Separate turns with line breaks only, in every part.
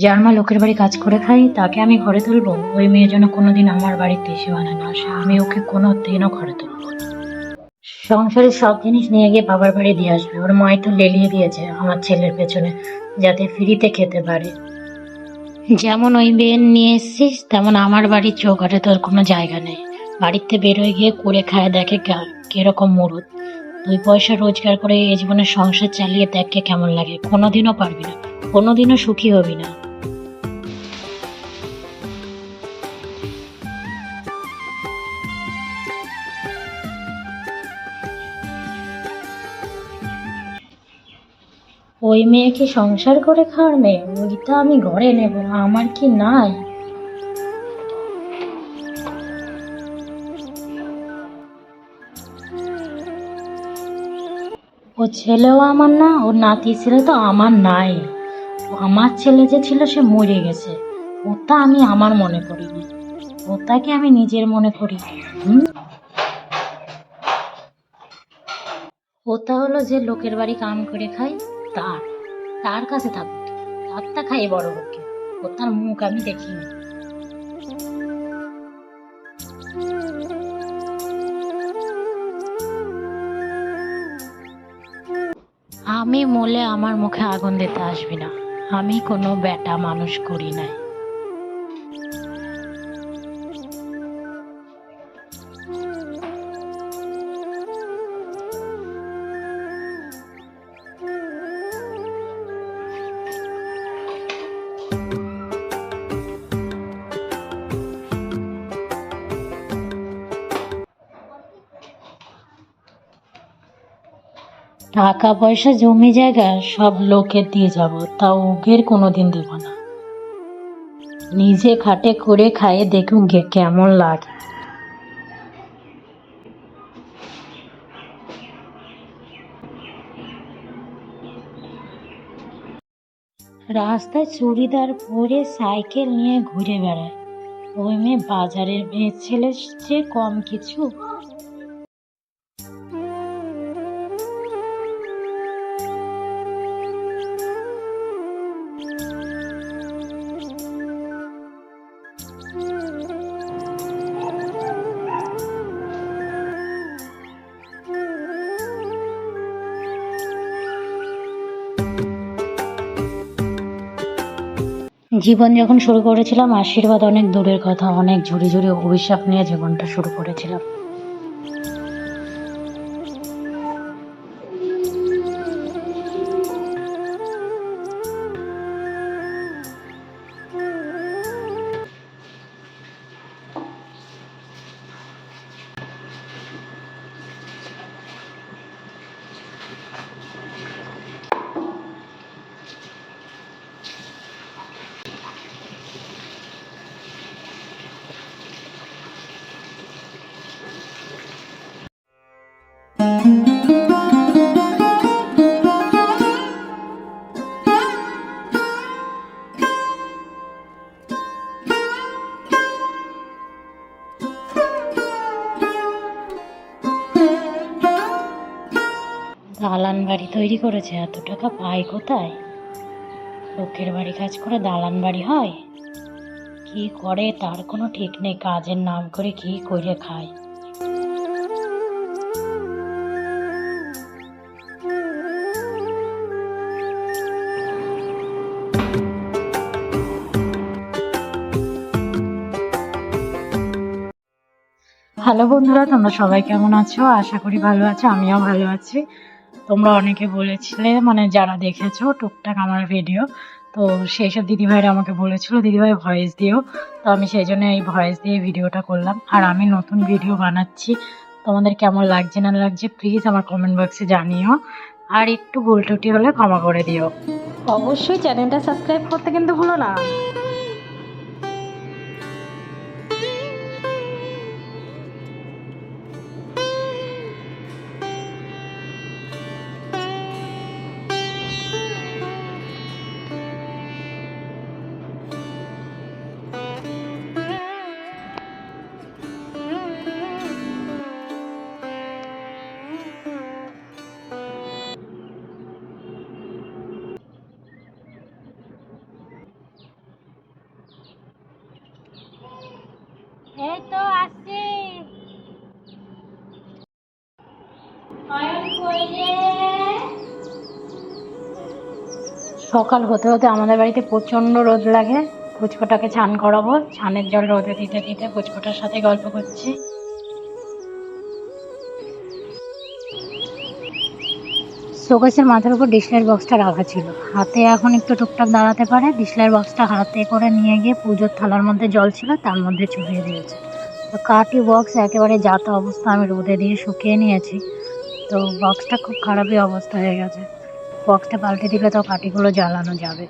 যার মা লোকের বাড়ি কাজ করে খায় তাকে আমি ঘরে তুলবো? ওই মেয়ে যেন কোনোদিন আমার বাড়িতে এসে না আসে, আমি ওকে কোনোদিনও ঘরে তুলবো না। সংসারের সব জিনিস নিয়ে গিয়ে বাবার বাড়ি দিয়ে আসবে। ওর মাই তো লেলিয়ে দিয়েছে আমার ছেলের পেছনে, যাতে ফ্রিতে খেতে পারে। যেমন ওই মেয়ে নিয়ে এসছিস, তেমন আমার বাড়ির চৌকাঠে তোর কোনো জায়গা নেই। বাড়িতে বেরোয় গিয়ে করে খায় দেখে কিরকম মুরুদ। 2 পয়সা রোজগার করে এই জীবনের সংসার চালিয়ে দেখে কেমন লাগে। কোনোদিনও পারবি না, কোনোদিনও সুখী হবি না। ওই মেয়ে কি সংসার করে খাওয়ার মেয়ে? ওইটা আমি ঘরে নেব, আমার কি নাই? ও ছেলেও আমার না, ওর নাতি ছেলে তো আমার নাই। আমার ছেলে যে ছিল সে মরে গেছে, ওটা আমি আমার মনে করিনি, ওটাকে আমি নিজের মনে করি। হুম। ওটা হলো যে লোকের বাড়ি কাম করে খায়, তার তার কাছে থাকুক, তারটা খাই বড় হোক। ওটার মুখ আমি দেখিনি। আমি মলে আমার মুখে আগুন দিতে আসবি না, আমি কোনো বেটা মানুষ করি নাই। টাকা পয়সা জমি জায়গা সব লোকের দিয়ে যাব, তাও ওগের কোনোদিন দেব না। নিজে খাটে করে খাইয়ে দেখুন গে কেমন লাগে। রাস্তায় চুড়িদার পরে সাইকেল নিয়ে ঘুরে বেড়ায়, ওই মেয়ে বাজারের মেয়ে ছেলের চেয়ে কম কিছু? জীবন যখন শুরু করেছিলাম, আশীর্বাদ অনেক দূরের কথা, অনেক ঝুড়ি ঝুড়ি অভিশাপ নিয়ে জীবনটা শুরু করেছিলাম। দালান বাড়ি তৈরি করেছে, এত টাকা পায় কোথায়? লোকের বাড়ি কাজ করে দালান বাড়ি হয়? কি করে তার কোনো ঠিক নেই, কাজের নাম করে কি করে খায়। হ্যালো বন্ধুরা, তোমরা সবাই কেমন আছো? আশা করি ভালো আছো, আমিও ভালো আছি। তোমরা অনেকে বলেছিলে, মানে যারা দেখেছো টুকটাক আমার ভিডিও, তো সেই সব দিদিভাইরা আমাকে বলেছিল দিদিভাই ভয়েস দিও। তো আমি সেই জন্য এই ভয়েস দিয়ে ভিডিওটা করলাম। আর আমি নতুন ভিডিও বানাচ্ছি, তোমাদের কেমন লাগছে না লাগছে প্লিজ আমার কমেন্ট বক্সে জানিও। আর একটু ভুল ত্রুটি হলে ক্ষমা করে দিও। অবশ্যই চ্যানেলটা সাবস্ক্রাইব করতে কিন্তু ভুলো না। এই তো আসছি। সকাল হতে হতে আমাদের বাড়িতে প্রচন্ড রোদ লাগে। পুচকোটাকে স্নান করাবো, স্নানের জল রোদে দিতে দিতে পুচকোটার সাথে গল্প করছি। শোকেসের মাথার উপর ডিসলাইট বক্সটা রাখা ছিল, হাতে এখন একটু টুকটাক দাঁড়াতে পারে। ডিসলাইট বক্সটা হাতে করে নিয়ে গিয়ে পুজোর থালার মধ্যে জল ছিল তার মধ্যে চুবিয়ে দিয়েছে। তো কাঠি বক্স একেবারে যাতা অবস্থা, আমি রোদে দিয়ে শুকিয়ে নিয়েছি। তো বক্সটা খুব খারাপই অবস্থা হয়ে গেছে। বক্সটা পাল্টে দিলে তো কাঠিগুলো জ্বালানো যাবে।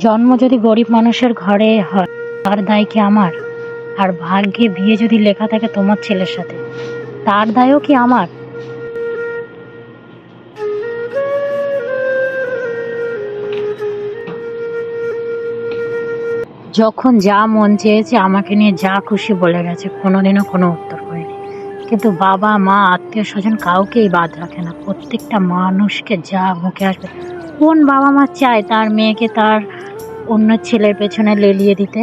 জন্ম যদি গরিব মানুষের ঘরে হয় তার দায় কি আমার? আর ভাগ্যে বিয়ে যদি লেখা থাকে তোমার ছেলের সাথে, তার দায়ও কি আমার? যখন যা মন চেয়েছে আমাকে নিয়ে যা খুশি বলে গেছে, কোনোদিনও কোনো উত্তর করেনি। কিন্তু বাবা মা আত্মীয় স্বজন কাউকেই বাদ রাখে না, প্রত্যেকটা মানুষকে যা মুখে আসবে। কোন বাবা মা চায় তার মেয়েকে তার অন্য ছেলের পেছনে লেলিয়ে দিতে?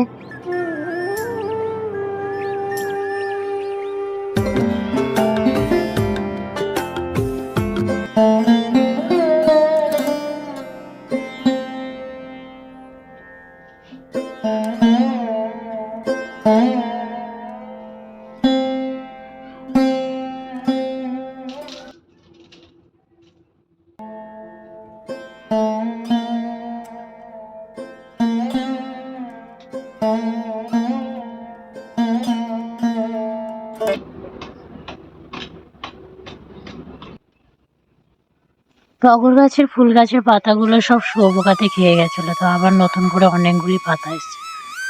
টগর গাছের ফুল গাছের পাতাগুলো সব শুয়োপোকাতে খেয়ে গেছিলো, তো আবার নতুন করে অনেকগুলি পাতা এসছে।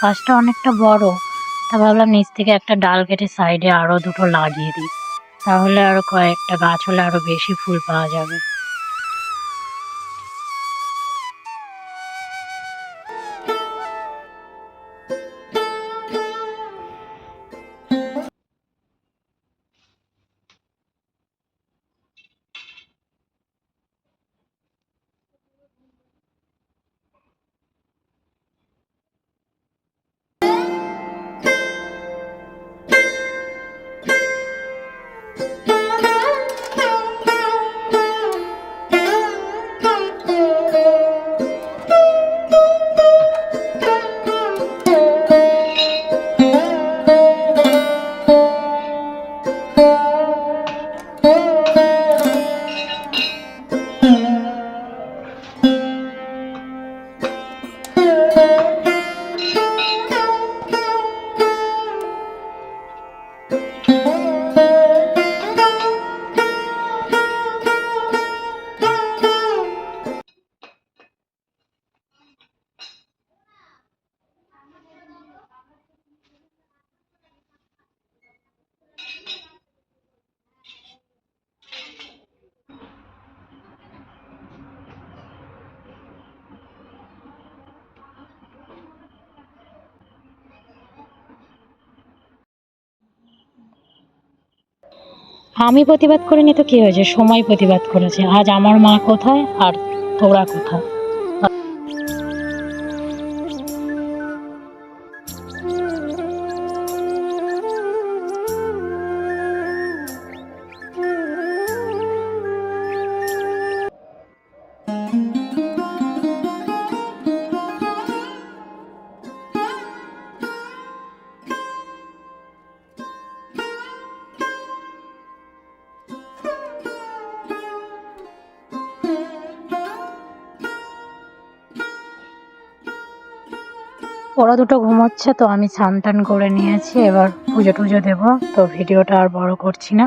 গাছটা অনেকটা বড়, তা ভাবলাম নিচ থেকে একটা ডাল কেটে সাইডে আরো দুটো লাগিয়ে দিই, তাহলে আরো কয়েকটা গাছ হলে আরো বেশি ফুল পাওয়া যাবে। আমি প্রতিবাদ করিনি তো কি হয়েছে, সময় প্রতিবাদ করেছে। আজ আমার মা কোথায় আর তোরা কোথায়? ওরা দুটো ঘুমোচ্ছে, তো আমি স্নান টান করে নিয়েছি, এবার পুজো টুজো দেবো। তো ভিডিওটা আর বড় করছি না,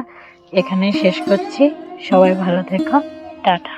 এখানেই শেষ করছি। সবাই ভালো থেকো, টাটা।